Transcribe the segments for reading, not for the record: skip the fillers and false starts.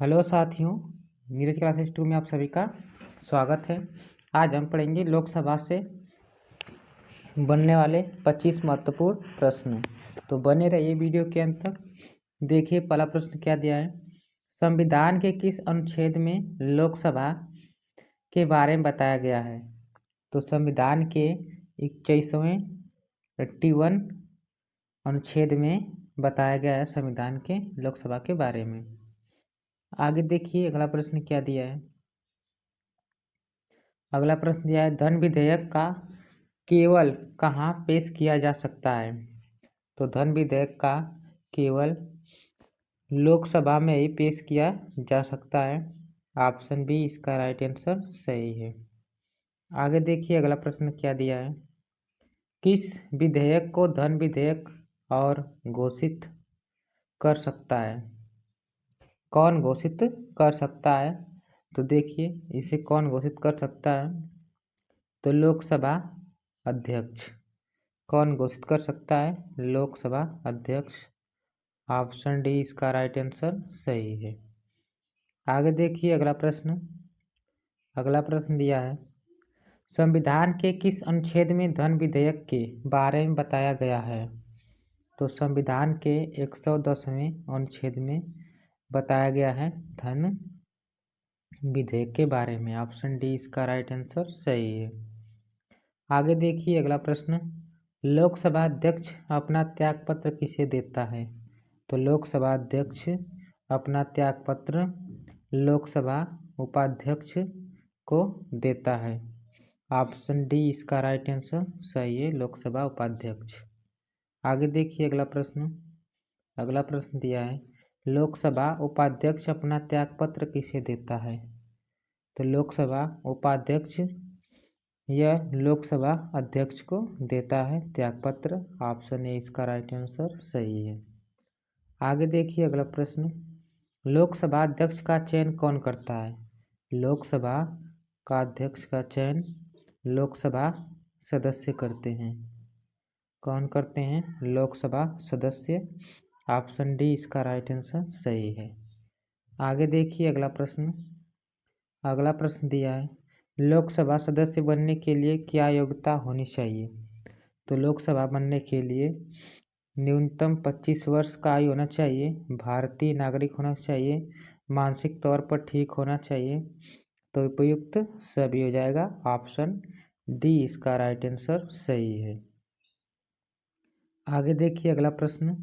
Hello साथियों, Neeraj classes 2 में आप सभी का स्वागत है। आज हम पढ़ेंगे लोकसभा से बनने वाले 25 महत्वपूर्ण प्रश्न। तो बने रहिए वीडियो के अंत तक। देखिए पहला प्रश्न क्या दिया है। संविधान के किस अनुच्छेद में लोकसभा के बारे में बताया गया है। तो संविधान के 21वें 81 अनुच्छेद में बताया गया है संविधान के लोकसभा के बारे में। आगे देखिए अगला प्रश्न क्या दिया है। अगला प्रश्न दिया है, धन विधेयक का केवल कहाँ पेश किया जा सकता है। तो धन विधेयक का केवल लोकसभा में ही पेश किया जा सकता है। ऑप्शन बी इसका राइट आंसर सही है। आगे देखिए अगला प्रश्न क्या दिया है। किस विधेयक को धन विधेयक और घोषित कर सकता है। कौन घोषित कर सकता है। तो देखिए इसे कौन घोषित कर सकता है। तो लोकसभा अध्यक्ष। कौन घोषित कर सकता है। लोकसभा अध्यक्ष। ऑप्शन डी इसका राइट आंसर सही है। आगे देखिए अगला प्रश्न। अगला प्रश्न दिया है, संविधान के किस अनुच्छेद में धन विधेयक के बारे में बताया गया है। तो संविधान के 110वें अनुच्छेद में बताया गया है धन विधेयक के बारे में। ऑप्शन डी इसका राइट आंसर सही है। आगे देखिए अगला प्रश्न, लोकसभा अध्यक्ष अपना त्यागपत्र किसे देता है। तो लोकसभा अध्यक्ष अपना त्यागपत्र लोकसभा उपाध्यक्ष को देता है। ऑप्शन डी इसका राइट आंसर सही है, लोकसभा उपाध्यक्ष। आगे देखिए अगला प्रश्न। अगला प्रश्न दिया है, लोकसभा उपाध्यक्ष अपना त्यागपत्र किसे देता है। तो लोकसभा उपाध्यक्ष यह लोकसभा अध्यक्ष को देता है त्यागपत्र। ऑप्शन ए इसका राइट आंसर सही है। आगे देखिए अगला प्रश्न, लोकसभा अध्यक्ष का चयन कौन करता है। लोकसभा का अध्यक्ष का चयन लोकसभा सदस्य करते हैं। कौन करते हैं। लोकसभा सदस्य। ऑप्शन डी इसका राइट आंसर सही है। आगे देखिए अगला प्रश्न। अगला प्रश्न दिया है, लोकसभा सदस्य बनने के लिए क्या योग्यता होनी चाहिए। तो लोकसभा बनने के लिए न्यूनतम 25 वर्ष का आयु होना चाहिए, भारतीय नागरिक होना चाहिए, मानसिक तौर पर ठीक होना चाहिए। तो उपयुक्त सभी हो जाएगा। ऑप्शन डी इसका राइट आंसर सही है। आगे देखिए अगला प्रश्न,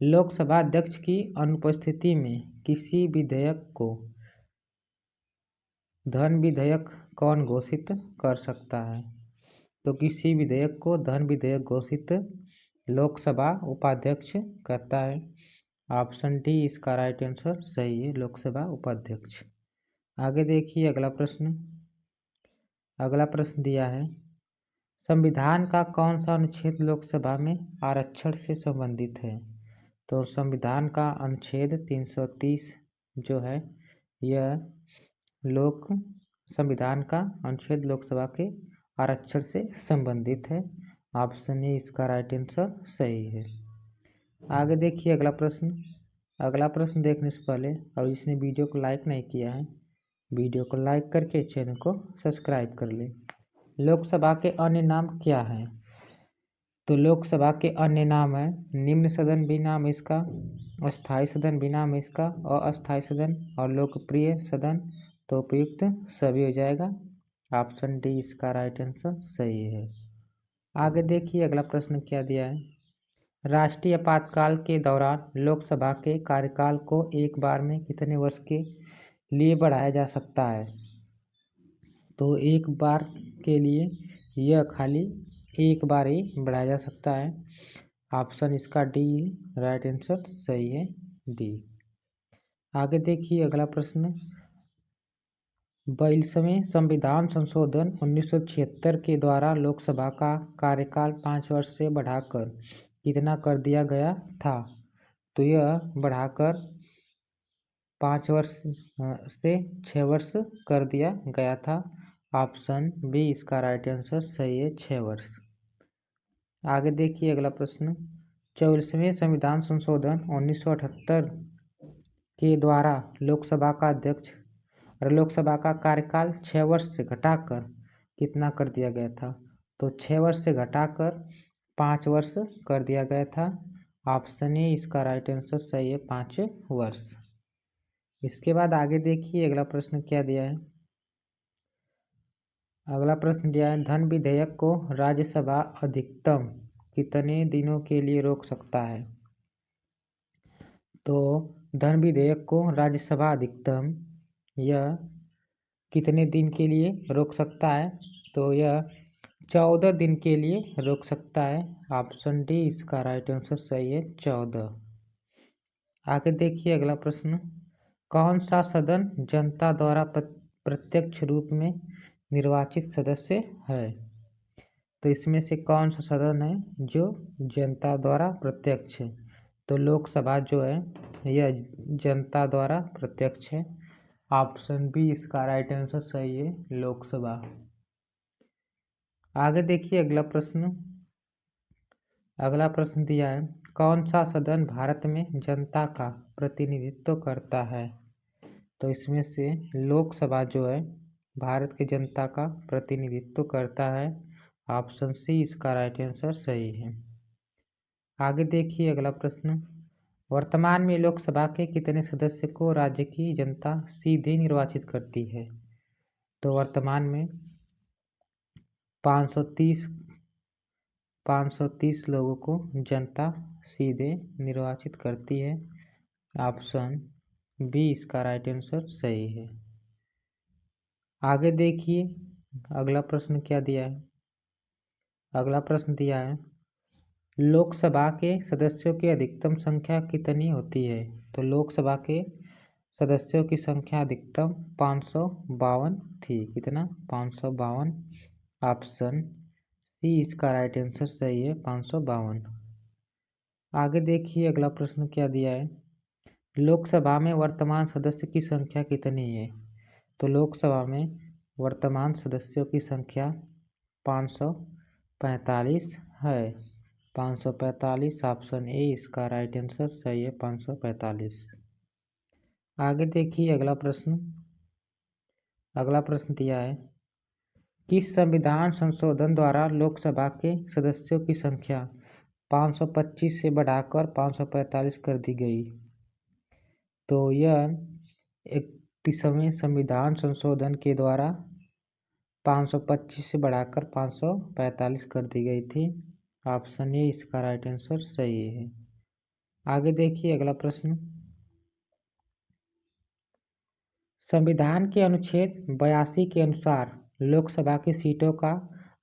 लोकसभा अध्यक्ष की अनुपस्थिति में किसी विधेयक को धन विधेयक कौन घोषित कर सकता है। तो किसी विधेयक को धन विधेयक घोषित लोकसभा उपाध्यक्ष करता है। ऑप्शन डी इसका राइट आंसर सही है, लोकसभा उपाध्यक्ष। आगे देखिए अगला प्रश्न। अगला प्रश्न दिया है, संविधान का कौन सा अनुच्छेद लोकसभा में आरक्षण से संबंधित है। तो संविधान का अनुच्छेद 330 जो है यह संविधान का अनुच्छेद लोकसभा के आरक्षण से संबंधित है। ऑप्शन ए इसका राइट आंसर सही है। आगे देखिए अगला प्रश्न। अगला प्रश्न देखने से पहले और इसने वीडियो को लाइक नहीं किया है, वीडियो को लाइक करके चैनल को सब्सक्राइब कर ले। लोकसभा के अन्य नाम क्या हैं। तो लोकसभा के अन्य नाम है, निम्न सदन भी नाम इसका, अस्थायी सदन भी नाम इसका, अस्थायी सदन और लोकप्रिय सदन। तो उपयुक्त सभी हो जाएगा। ऑप्शन डी इसका राइट आंसर सही है। आगे देखिए अगला प्रश्न क्या दिया है, राष्ट्रीय आपातकाल के दौरान लोकसभा के कार्यकाल को एक बार में कितने वर्ष के लिए बढ़ाया जा सकता है। तो एक बार के लिए यह खाली एक बार ही बढ़ाया जा सकता है। ऑप्शन इसका डी राइट आंसर सही है, डी। आगे देखिए अगला प्रश्न, 22वें संविधान संशोधन 1976 के द्वारा लोकसभा का कार्यकाल 5 वर्ष से बढ़ाकर कितना कर दिया गया था। तो यह बढ़ाकर 5 वर्ष से 6 वर्ष कर दिया गया था। ऑप्शन बी इसका राइट आंसर सही है, 6 वर्ष। आगे देखिए अगला प्रश्न, 44वें संविधान संशोधन 1978 के द्वारा लोकसभा का अध्यक्ष और लोकसभा का कार्यकाल 6 वर्ष से घटाकर कितना कर दिया गया था? तो 6 वर्ष से घटाकर 5 वर्ष कर दिया गया था। ऑप्शन ए इसका राइट आंसर सही है, 5 वर्ष। इसके बाद आगे देखिए अगला प्रश्न क्या दिया है। अगला प्रश्न दिया है, धन विधेयक को राज्यसभा अधिकतम कितने दिनों के लिए रोक सकता है? तो धन विधेयक को राज्यसभा अधिकतम यह कितने दिन के लिए रोक सकता है? तो यह 14 दिन के लिए रोक सकता है। ऑप्शन डी इसका राइट आंसर सही है, 14। आगे देखिए अगला प्रश्न, कौन सा सदन जनता द्वारा प्रत्यक्ष रूप में निर्वाचित सदस्य है? तो इसमें से कौन सा सदन है जो जनता द्वारा प्रत्यक्ष है? तो लोकसभा जो है यह जनता द्वारा प्रत्यक्ष है। ऑप्शन बी इसका राइट आंसर सही है, लोकसभा। आगे देखिए अगला प्रश्न दिया है, कौन सा सदन भारत में जनता का प्रतिनिधित्व करता है? तो इसमें से लोकसभा जो है भारत की जनता का प्रतिनिधित्व करता है। ऑप्शन सी इसका राइट आंसर सही है। आगे देखिए अगला प्रश्न, वर्तमान में लोकसभा के कितने सदस्य को राज्य की जनता सीधे निर्वाचित करती है? तो वर्तमान में 530 लोगों को जनता सीधे निर्वाचित करती है। ऑप्शन बी इसका राइट आंसर सही है। आगे देखिए अगला प्रश्न क्या दिया है। अगला प्रश्न दिया है, लोकसभा के सदस्यों की अधिकतम संख्या कितनी होती है? तो लोकसभा के सदस्यों की संख्या अधिकतम 552 थी। कितना? 552। ऑप्शन सी इसका राइट आंसर सही है, 552। आगे देखिए अगला प्रश्न क्या दिया है, लोकसभा में वर्तमान सदस्य की संख्या कितनी है? तो लोकसभा में वर्तमान सदस्यों की संख्या 545 है। 545 ऑप्शन ए इसका राइट आंसर सही है, 545। आगे देखिए अगला प्रश्न दिया है, किस संविधान संशोधन द्वारा लोकसभा के सदस्यों की संख्या 525 से बढ़ाकर 545 कर दी गई? तो यह 31वें संविधान संशोधन के द्वारा 525 से बढ़ाकर 545 कर दी गई थी। ऑप्शन ए इसका राइट आंसर सही है। आगे देखिए अगला प्रश्न, संविधान के अनुच्छेद 82 के अनुसार लोकसभा की सीटों का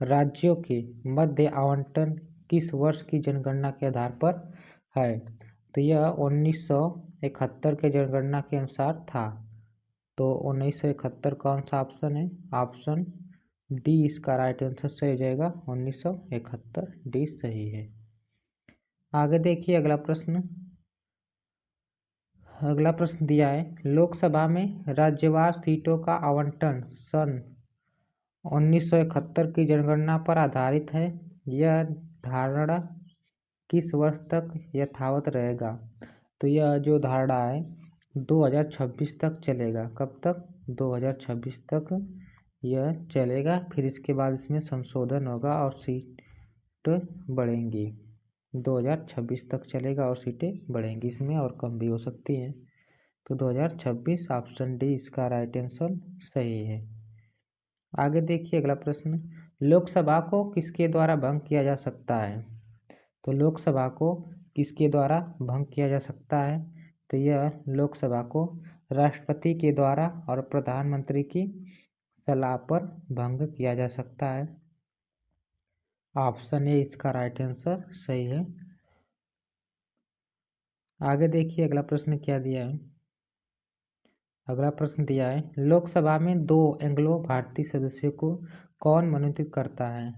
राज्यों के मध्य आवंटन किस वर्ष की जनगणना के आधार पर है? तो यह 1971 के जनगणना के अनुसार था। तो 1971 कौन सा ऑप्शन है? ऑप्शन डी इसका राइट आंसर सही हो जाएगा, 1971 डी सही है। आगे देखिए अगला प्रश्न दिया है, लोकसभा में राज्यवार सीटों का आवंटन सन 1971 की जनगणना पर आधारित है। यह धारणा किस वर्ष तक यथावत रहेगा? तो यह जो धारणा है 2026 तक चलेगा। कब तक? 2026 तक यह चलेगा। फिर इसके बाद इसमें संशोधन होगा और सीट बढ़ेंगी। 2026 तक चलेगा और सीटें बढ़ेंगी इसमें, और कम भी हो सकती हैं। तो 2026 ऑप्शन डी इसका राइट आंसर सही है। आगे देखिए अगला प्रश्न, लोकसभा को किसके द्वारा भंग किया जा सकता है? तो लोकसभा को किसके द्वारा भंग किया जा सकता है? तो यह लोकसभा को राष्ट्रपति के द्वारा और प्रधानमंत्री की सलाह पर भंग किया जा सकता है। ऑप्शन ए इसका राइट आंसर सही है। आगे देखिए अगला प्रश्न क्या दिया है। अगला प्रश्न दिया है, लोकसभा में 2 एंग्लो भारतीय सदस्यों को कौन मनोनीत करता है?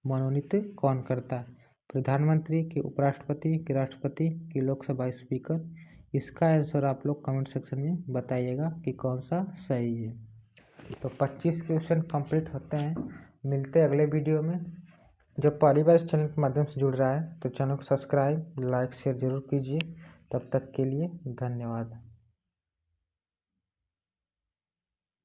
मनोनीत कौन करता है? प्रधानमंत्री की, उपराष्ट्रपति की, राष्ट्रपति की, लोकसभा स्पीकर? इसका आंसर आप लोग कमेंट सेक्शन में बताइएगा कि कौन सा सही है। तो 25 क्वेश्चन कंप्लीट होते हैं। मिलते हैं अगले वीडियो में। जो पहली बार इस चैनल के माध्यम से जुड़ रहा है तो चैनल को सब्सक्राइब, लाइक, शेयर जरूर कीजिए। तब तक के लिए धन्यवाद।